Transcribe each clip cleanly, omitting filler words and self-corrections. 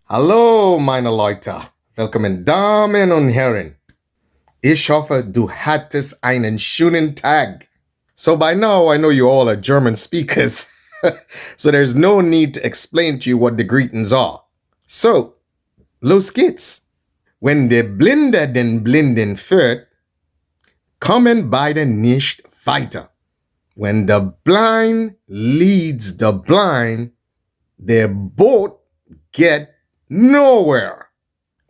Hallo, meine Leute. Willkommen, Damen und Herren. Ich hoffe, du hattest einen schönen Tag. So by now, I know you all are German speakers, so there's no need to explain to you what the greetings are. So, los geht's. Wenn der Blinde den Blinden führt, kommen beide nicht weiter. When the blind leads the blind, their boat get nowhere.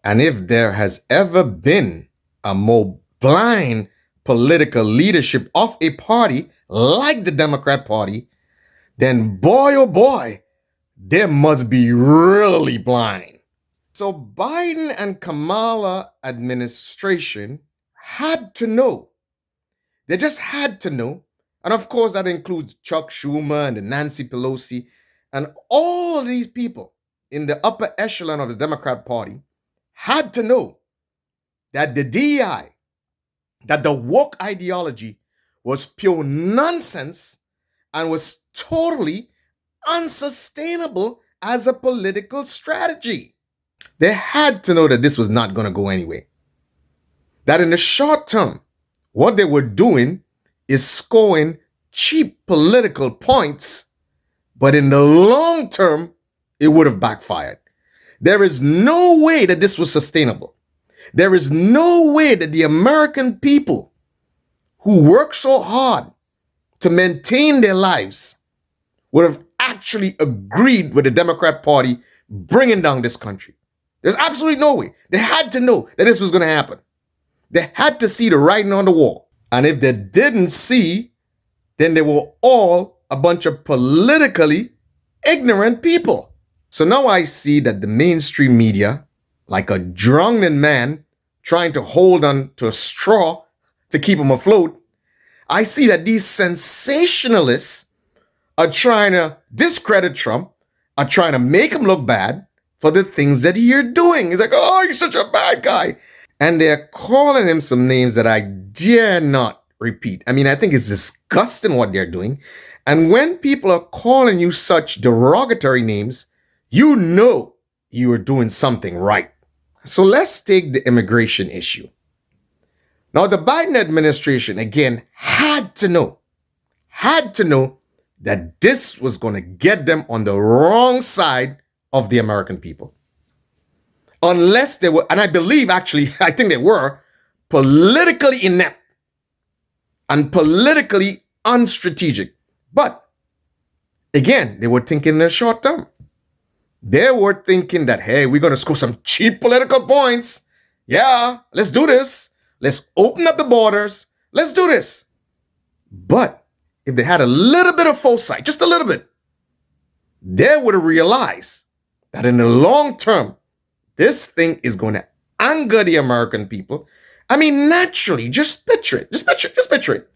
And if there has ever been a more blind political leadership of a party like the Democrat Party, then boy, oh boy, they must be really blind. So Biden and Kamala administration had to know. They just had to know. And of course, that includes Chuck Schumer and Nancy Pelosi and all these people in the upper echelon of the Democrat Party had to know that the DEI, that the woke ideology was pure nonsense and was totally unsustainable as a political strategy. They had to know that this was not going to go anywhere. That in the short term, what they were doing is scoring cheap political points, but in the long term, it would have backfired. There is no way that this was sustainable. There is no way that the American people who work so hard to maintain their lives would have actually agreed with the Democrat Party bringing down this country. There's absolutely no way. They had to know that this was going to happen. They had to see the writing on the wall. And if they didn't see, then they were all a bunch of politically ignorant people. So now I see that the mainstream media, like a drowning man trying to hold on to a straw to keep him afloat, I see that these sensationalists are trying to discredit Trump, are trying to make him look bad for the things that you're doing. It's like, oh, you're such a bad guy. And they're calling him some names that I dare not repeat. I mean, I think it's disgusting what they're doing. And when people are calling you such derogatory names, you know you are doing something right. So let's take the immigration issue. Now, the Biden administration, again, had to know that this was going to get them on the wrong side of the American people. Unless they were, and I believe actually, I think they were, politically inept and politically unstrategic. But again, they were thinking in the short term. They were thinking that, hey, we're going to score some cheap political points. Yeah, let's do this. Let's open up the borders. Let's do this. But if they had a little bit of foresight, just a little bit, they would have realized that in the long term, this thing is going to anger the American people. I mean, naturally, just picture it. Just picture it.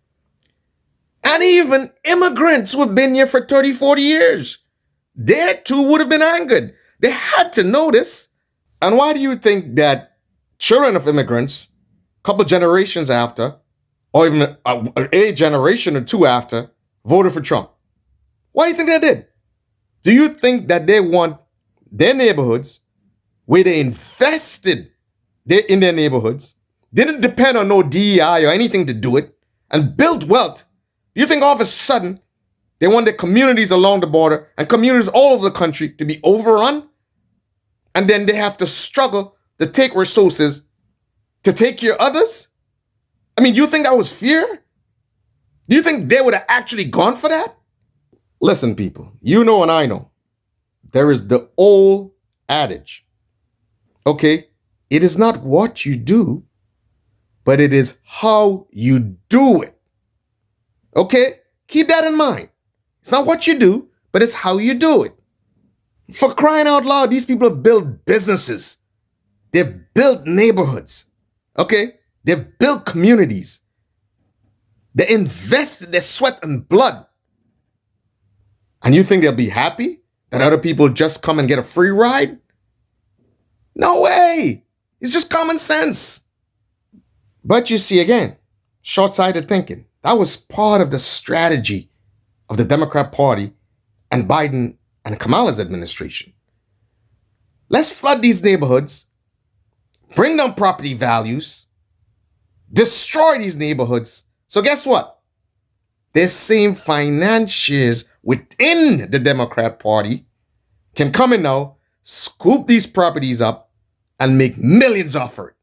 And even immigrants who have been here for 30, 40 years, they too would have been angered. They had to know this. And why do you think that children of immigrants, a couple generations after, or even a generation or two after, voted for Trump? Why do you think they did? Do you think that they want their neighborhoods where they invested in their neighborhoods, didn't depend on no DEI or anything to do it, and built wealth? Do you think all of a sudden they want their communities along the border and communities all over the country to be overrun? And then they have to struggle to take resources to take care of others? I mean, do you think that was fear? Do you think they would have actually gone for that? Listen, people, you know and I know, there is the old adage, okay? It is not what you do, but it is how you do it. Okay? Keep that in mind. It's not what you do, but it's how you do it. For crying out loud, these people have built businesses. They've built neighborhoods. Okay? They've built communities. They invested their sweat and blood. And you think they'll be happy that other people just come and get a free ride? No way. It's just common sense. But you see, again, short-sighted thinking. That was part of the strategy of the Democrat Party and Biden and Kamala's administration. Let's flood these neighborhoods, bring down property values, destroy these neighborhoods. So guess what? The same financiers within the Democrat Party can come in now, scoop these properties up, and make millions off it.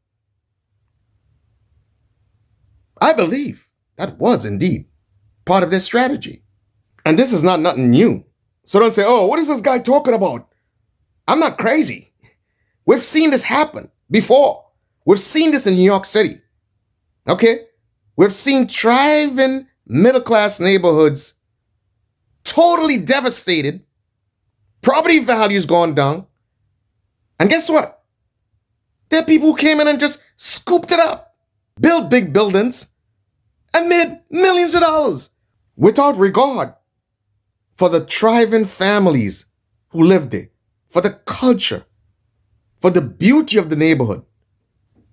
I believe that was indeed part of their strategy. And this is not nothing new. So don't say, oh, what is this guy talking about? I'm not crazy. We've seen this happen before. We've seen this in New York City. Okay? We've seen thriving middle-class neighborhoods totally devastated, property values gone down. And guess what? There are people who came in and just scooped it up, built big buildings, and made millions of dollars without regard for the thriving families who live there, for the culture, for the beauty of the neighborhood.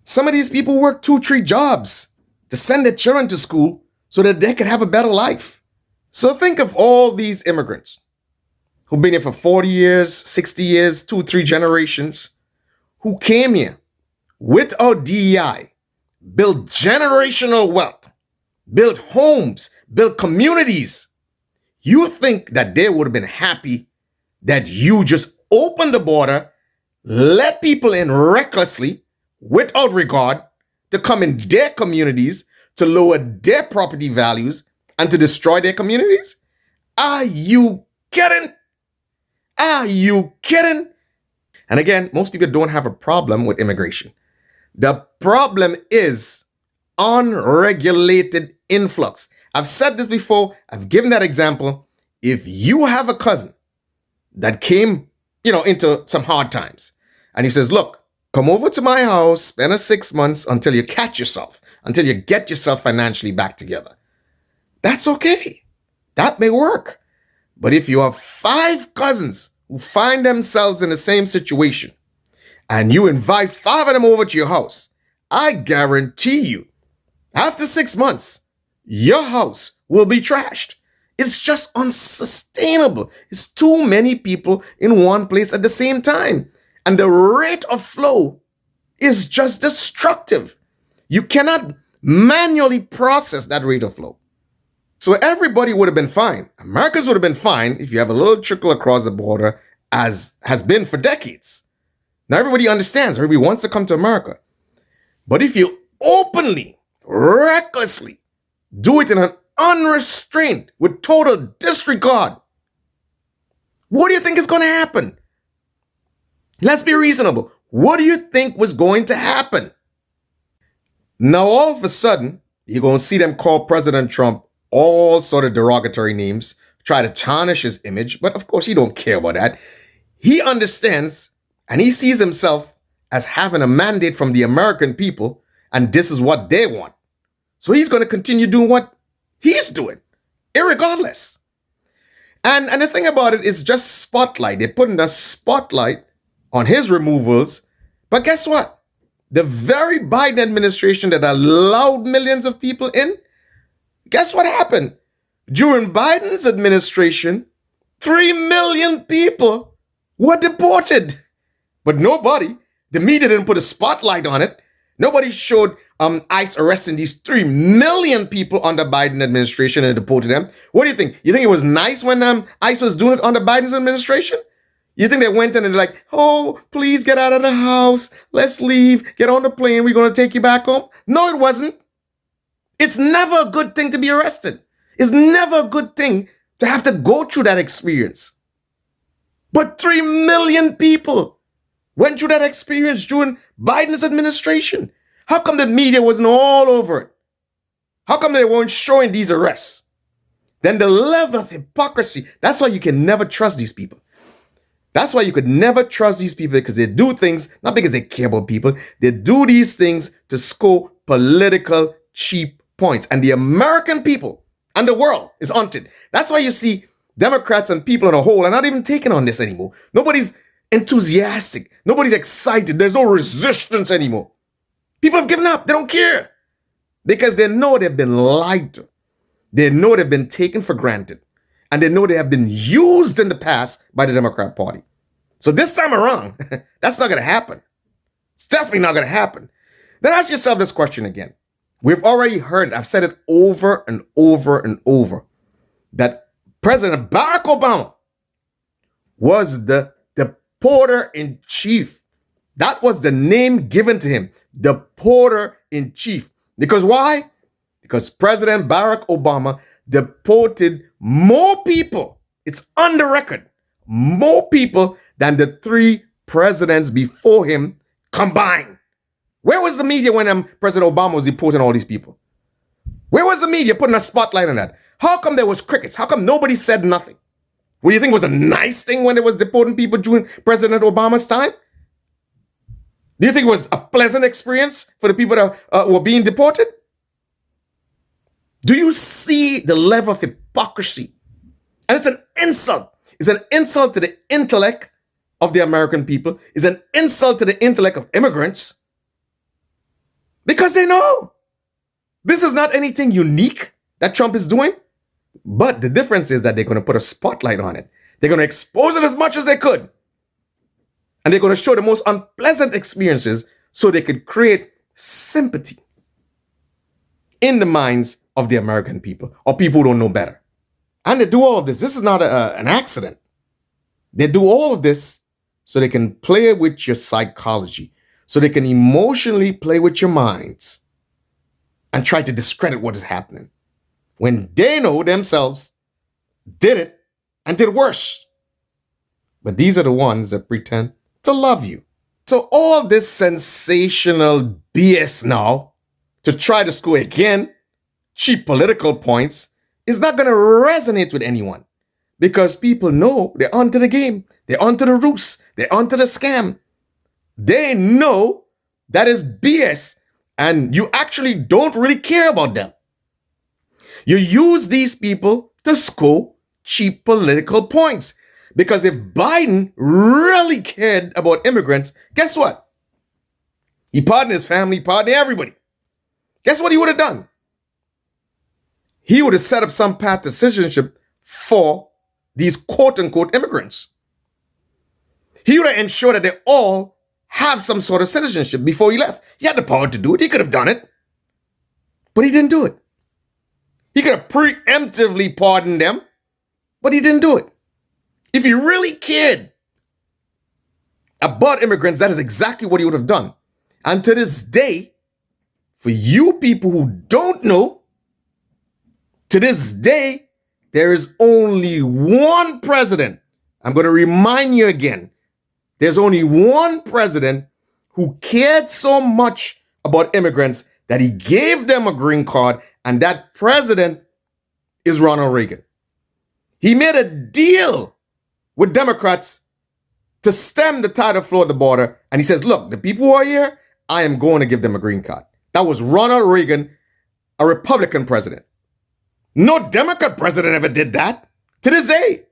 Some of these people work 2-3 jobs to send their children to school so that they could have a better life. So think of all these immigrants who've been here for 40 years, 60 years, 2-3 generations, who came here without DEI, built generational wealth, built homes, built communities. You think that they would have been happy that you just opened the border, let people in recklessly, without regard, to come in their communities, to lower their property values, and to destroy their communities? Are you kidding? Are you kidding? And again, most people don't have a problem with immigration. The problem is unregulated influx. I've said this before. I've given that example. If you have a cousin that came, into some hard times, and he says, look, come over to my house, spend 6 months until you catch yourself, until you get yourself financially back together. That's okay. That may work. But if you have 5 cousins who find themselves in the same situation, and you invite 5 of them over to your house, I guarantee you, after 6 months, your house will be trashed. It's just unsustainable. It's too many people in one place at the same time. And the rate of flow is just destructive. You cannot manually process that rate of flow. So everybody would have been fine. Americans would have been fine if you have a little trickle across the border, as has been for decades. Now everybody understands. Everybody wants to come to America. But if you openly, recklessly do it in an unrestrained, with total disregard, what do you think is going to happen? Let's be reasonable. What do you think was going to happen? Now, all of a sudden, you're going to see them call President Trump all sort of derogatory names, try to tarnish his image. But of course, he don't care about that. He understands and he sees himself as having a mandate from the American people, and this is what they want. So he's going to continue doing what he's doing, irregardless. And the thing about it is just spotlight. They're putting a spotlight on his removals. But guess what? The very Biden administration that allowed millions of people in, guess what happened? During Biden's administration, 3 million people were deported. But nobody, the media didn't put a spotlight on it. Nobody showed ICE arresting these 3 million people under Biden administration and deported them. What do you think? You think it was nice when ICE was doing it under Biden's administration? You think they went in and they're like, oh, please get out of the house. Let's leave. Get on the plane. We're going to take you back home. No, it wasn't. It's never a good thing to be arrested. It's never a good thing to have to go through that experience. But 3 million people went through that experience during Biden's administration. How come the media wasn't all over it? How come they weren't showing these arrests? Then the level of hypocrisy, that's why you can never trust these people. That's why you could never trust these people, because they do things, not because they care about people, they do these things to score political cheap points. And the American people and the world is haunted. That's why you see Democrats and people on a whole are not even taking on this anymore. Nobody's enthusiastic. Nobody's excited. There's no resistance anymore. People have given up. They don't care because they know they've been lied to. They know they've been taken for granted. And they know they have been used in the past by the Democrat Party. So this time around, that's not going to happen. It's definitely not going to happen. Then ask yourself this question again. We've already heard, I've said it over and over and over, that President Barack Obama was the deporter-in-chief. That was the name given to him, deporter-in-chief. Because why? Because President Barack Obama deported more people, it's on the record, more people than the 3 presidents before him combined. Where was the media when President Obama was deporting all these people? Where was the media putting a spotlight on that? How come there was crickets? How come nobody said nothing? What do you think was a nice thing when it was deporting people during President Obama's time? Do you think it was a pleasant experience for the people that were being deported? Do you see the level of hypocrisy? And it's an insult. It's an insult to the intellect of the American people. It's an insult to the intellect of immigrants. Because they know this is not anything unique that Trump is doing. But the difference is that they're going to put a spotlight on it. They're going to expose it as much as they could. And they're going to show the most unpleasant experiences so they could create sympathy in the minds of the American people or people who don't know better. And they do all of this. This is not an accident. They do all of this so they can play with your psychology, so they can emotionally play with your minds and try to discredit what is happening when they know themselves did it and did worse. But these are the ones that pretend to love you. So all this sensational BS now to try to score again cheap political points is not going to resonate with anyone because people know they're onto the game. They're onto the ruse. They're onto the scam. They know that is BS and you actually don't really care about them. You use these people to score cheap political points. Because if Biden really cared about immigrants, guess what? He pardoned his family, pardoned everybody. Guess what he would have done? He would have set up some path to citizenship for these quote-unquote immigrants. He would have ensured that they all have some sort of citizenship before he left. He had the power to do it. He could have done it. But he didn't do it. He could have preemptively pardoned them, but he didn't do it. If he really cared about immigrants, that is exactly what he would have done. And to this day, for you people who don't know, to this day, there is only one president. I'm going to remind you again. There's only one president who cared so much about immigrants that he gave them a green card, and that president is Ronald Reagan. He made a deal with Democrats to stem the tidal flow at the border, and he says, look, the people who are here, I am going to give them a green card. That was Ronald Reagan, a Republican president. No Democrat president ever did that to this day.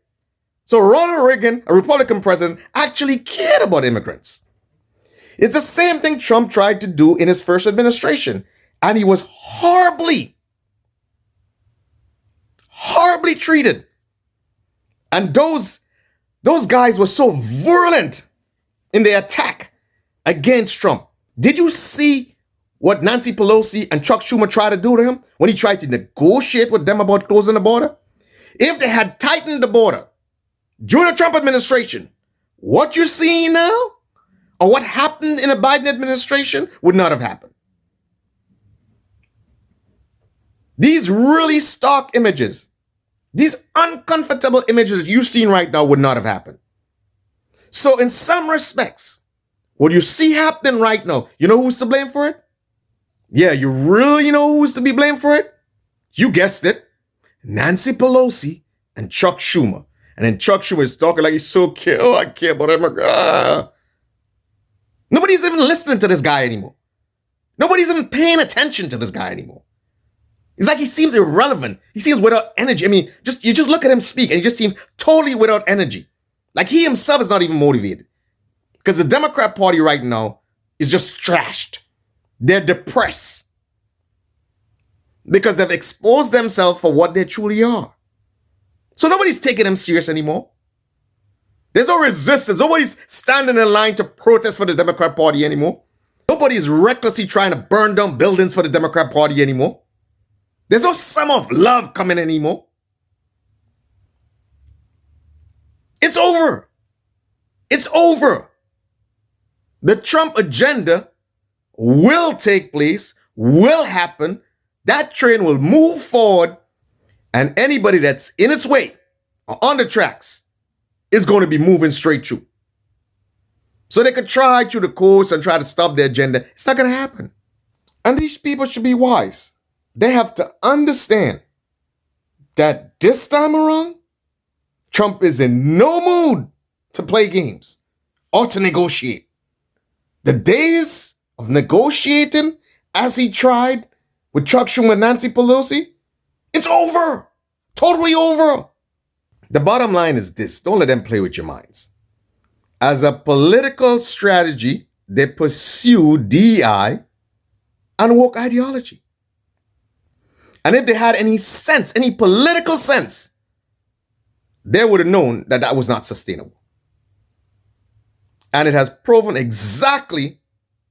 So Ronald Reagan, a Republican president, actually cared about immigrants. It's the same thing Trump tried to do in his first administration. And he was horribly treated. And those guys were so virulent in their attack against Trump. Did you see what Nancy Pelosi and Chuck Schumer tried to do to him when he tried to negotiate with them about closing the border? If they had tightened the border during the Trump administration, what you're seeing now, or what happened in the Biden administration, would not have happened. These really stock images, these uncomfortable images that you're seeing right now would not have happened. So in some respects, what you see happening right now, you know who's to blame for it? Yeah, you really know who's to be blamed for it? You guessed it. Nancy Pelosi and Chuck Schumer. And then Chuck Schumer is talking like he's so care. Oh, I care about immigrants. Nobody's even listening to this guy anymore. Nobody's even paying attention to this guy anymore. It's like he seems irrelevant. He seems without energy. I mean, you just look at him speak and he just seems totally without energy. Like he himself is not even motivated. Because the Democrat Party right now is just trashed. They're depressed. because they've exposed themselves for what they truly are. So nobody's taking them serious anymore. There's no resistance. Nobody's standing in line to protest for the Democrat Party anymore. Nobody's recklessly trying to burn down buildings for the Democrat Party anymore. There's no summer of love coming anymore. It's over. It's over. The Trump agenda will take place, will happen. That train will move forward, and anybody that's in its way or on the tracks is going to be moving straight through. So they could try through the courts and try to stop the agenda. It's not going to happen. And these people should be wise. They have to understand that this time around, Trump is in no mood to play games or to negotiate. The days of negotiating, as he tried with Chuck Schumer and Nancy Pelosi, it's over. Totally over. The bottom line is this. Don't let them play with your minds. As a political strategy, they pursue DEI and woke ideology. And if they had any sense, any political sense, they would have known that that was not sustainable. And it has proven exactly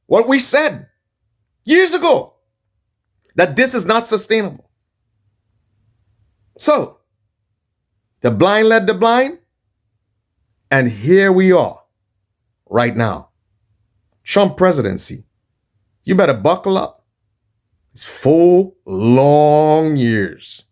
what we said years ago, that this is not sustainable. So, the blind led the blind, and here we are right now. Trump presidency. You better buckle up. It's 4 long years.